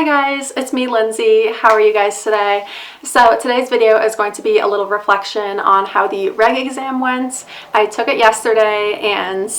Hi guys, it's me, Lindsay. How are you guys today? So today's video is going to be a little reflection on how the REG exam went. I took it yesterday and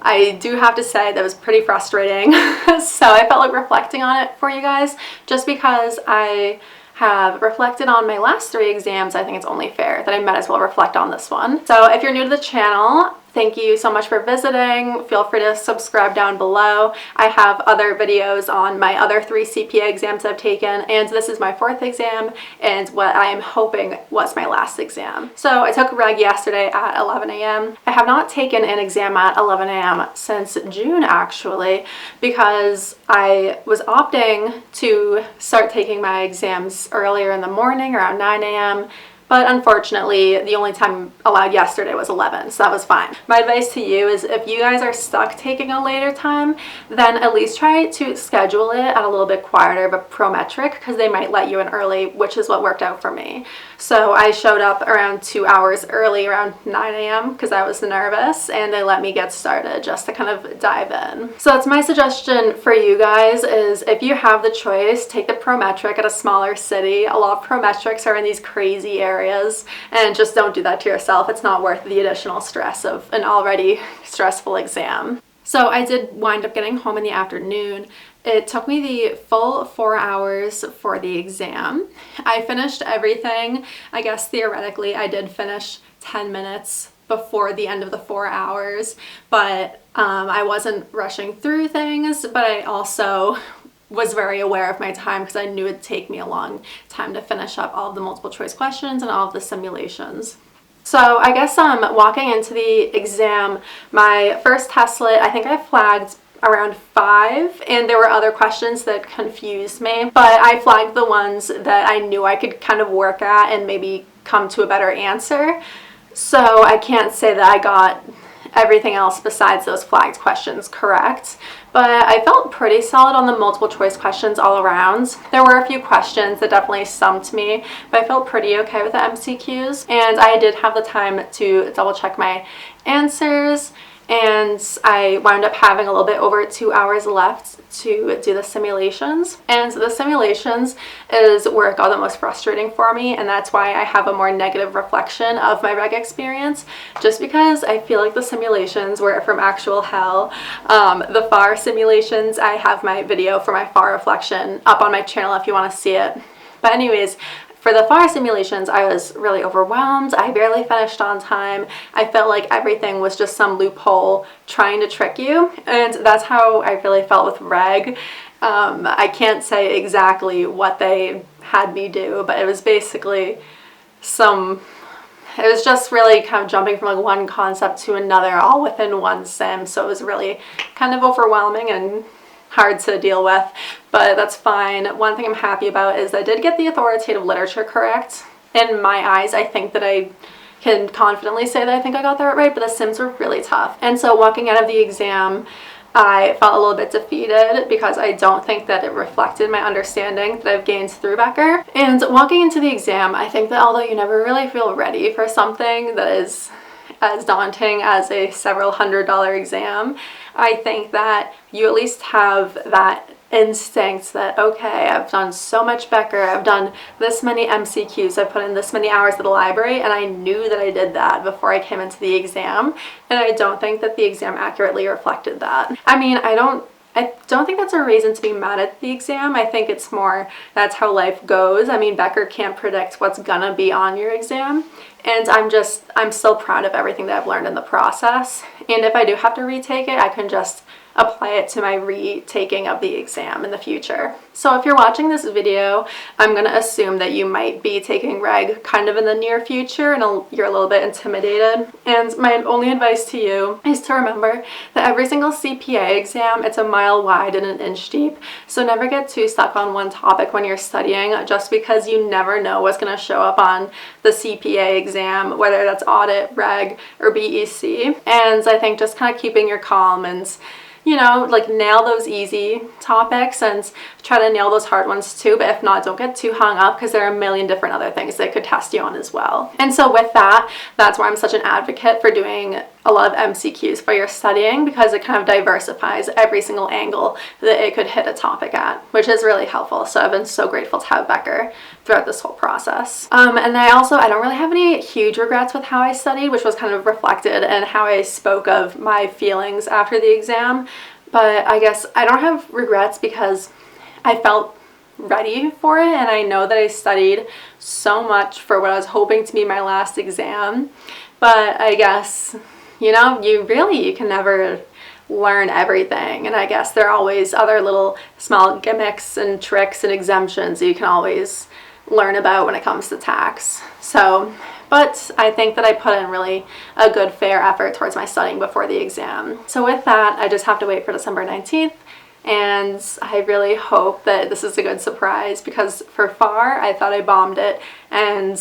I do have to say that was pretty frustrating. So I felt like reflecting on it for you guys just because I have reflected on my last 3 exams. I think it's only fair that I might as well reflect on this one. So if you're new to the channel, thank you so much for visiting. Feel free to subscribe down below. I have other videos on my other 3 CPA exams I've taken, and this is my 4th exam and what I am hoping was my last exam. So I took REG yesterday at 11 a.m. I have not taken an exam at 11 a.m. since June actually, because I was opting to start taking my exams earlier in the morning around 9 a.m. But unfortunately, the only time allowed yesterday was 11, so that was fine. My advice to you is if you guys are stuck taking a later time, then at least try to schedule it at a little bit quieter of a prometric, because they might let you in early, which is what worked out for me. So I showed up around 2 hours early, around 9 a.m. because I was nervous, and they let me get started just to kind of dive in. So that's my suggestion for you guys, is if you have the choice, take the prometric at a smaller city. A lot of prometrics are in these crazy areas, and just don't do that to yourself. It's not worth the additional stress of an already stressful exam. So I did wind up getting home in the afternoon. It took me the full 4 hours for the exam. I finished everything. I guess theoretically I did finish 10 minutes before the end of the 4 hours, but I wasn't rushing through things, but I also was very aware of my time because I knew it'd take me a long time to finish up all of the multiple choice questions and all of the simulations. So I guess walking into the exam, my first testlet, I think I flagged around 5, and there were other questions that confused me, but I flagged the ones that I knew I could kind of work at and maybe come to a better answer. So I can't say that I got everything else besides those flagged questions correct, but I felt pretty solid on the multiple choice questions all around. There were a few questions that definitely stumped me, but I felt pretty okay with the MCQs, and I did have the time to double check my answers, and I wound up having a little bit over 2 hours left to do the simulations. And the simulations is where it got the most frustrating for me, and that's why I have a more negative reflection of my REG experience, just because I feel like the simulations were from actual hell. The FAR simulations, I have my video for my FAR reflection up on my channel if you want to see it. But anyways, for the FAR simulations, I was really overwhelmed. I barely finished on time. I felt like everything was just some loophole trying to trick you, and that's how I really felt with REG. I can't say exactly what they had me do, but it was basically it was just really kind of jumping from like one concept to another all within one sim, so it was really kind of overwhelming and hard to deal with, but that's fine. One thing I'm happy about is I did get the authoritative literature correct. In my eyes, I think that I can confidently say that I think I got that right, but the sims were really tough. And so walking out of the exam, I felt a little bit defeated because I don't think that it reflected my understanding that I've gained through Becker. And walking into the exam, I think that although you never really feel ready for something that is as daunting as a several $100 exam, I think that you at least have that instinct that, okay, I've done so much Becker, I've done this many MCQs, I've put in this many hours at the library, and I knew that I did that before I came into the exam, and I don't think that the exam accurately reflected that. I mean, I don't think that's a reason to be mad at the exam. I think it's more that's how life goes. I mean, Becker can't predict what's gonna be on your exam, and I'm still proud of everything that I've learned in the process, and if I do have to retake it, I can just apply it to my retaking of the exam in the future. So if you're watching this video, I'm going to assume that you might be taking REG kind of in the near future and you're a little bit intimidated. And my only advice to you is to remember that every single CPA exam, it's a mile wide and an inch deep. So never get too stuck on one topic when you're studying, just because you never know what's going to show up on the CPA exam, whether that's audit, REG, or BEC. And I think just kind of keeping your calm and, you know, like nail those easy topics and try to nail those hard ones too, but if not, don't get too hung up because there are a million different other things they could test you on as well. And so with that, that's why I'm such an advocate for doing a lot of MCQs for your studying, because it kind of diversifies every single angle that it could hit a topic at, which is really helpful. So I've been so grateful to have Becker throughout this whole process. And I don't really have any huge regrets with how I studied, which was kind of reflected in how I spoke of my feelings after the exam. But I guess I don't have regrets because I felt ready for it, and I know that I studied so much for what I was hoping to be my last exam. But I guess, you can never learn everything, and I guess there are always other little small gimmicks and tricks and exemptions that you can always learn about when it comes to tax. But I think that I put in really a good, fair effort towards my studying before the exam. So with that, I just have to wait for December 19th, and I really hope that this is a good surprise, because for FAR, I thought I bombed it, and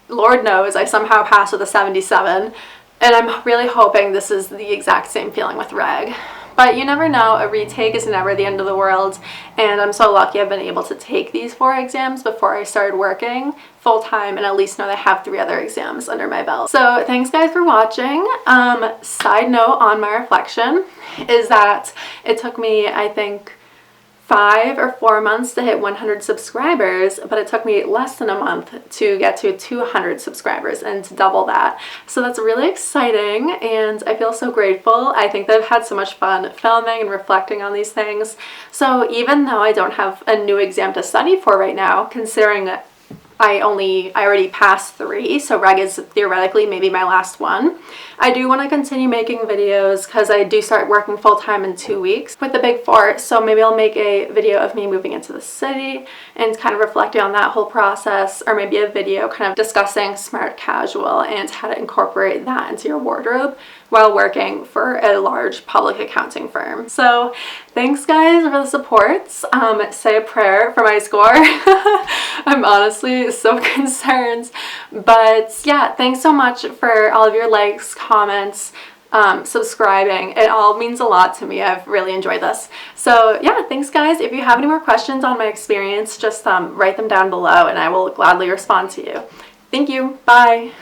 Lord knows I somehow passed with a 77, and I'm really hoping this is the exact same feeling with REG. But you never know, a retake is never the end of the world, and I'm so lucky I've been able to take these 4 exams before I started working full-time, and at least know that I have 3 other exams under my belt. So thanks guys for watching. Side note on my reflection is that it took me, I think, 5 or 4 months to hit 100 subscribers, but it took me less than a month to get to 200 subscribers and to double that. So that's really exciting, and I feel so grateful. I think that I've had so much fun filming and reflecting on these things. So even though I don't have a new exam to study for right now, considering that I already passed 3, so REG is theoretically maybe my last one, I do want to continue making videos because I do start working full-time in 2 weeks with the Big 4, so maybe I'll make a video of me moving into the city and kind of reflecting on that whole process, or maybe a video kind of discussing smart casual and how to incorporate that into your wardrobe while working for a large public accounting firm. So thanks guys for the support. Say a prayer for my score. I'm honestly so concerned, but yeah, thanks so much for all of your likes, comments, subscribing. It all means a lot to me. I've really enjoyed this. So yeah, thanks guys. If you have any more questions on my experience, just write them down below and I will gladly respond to you. Thank you. Bye.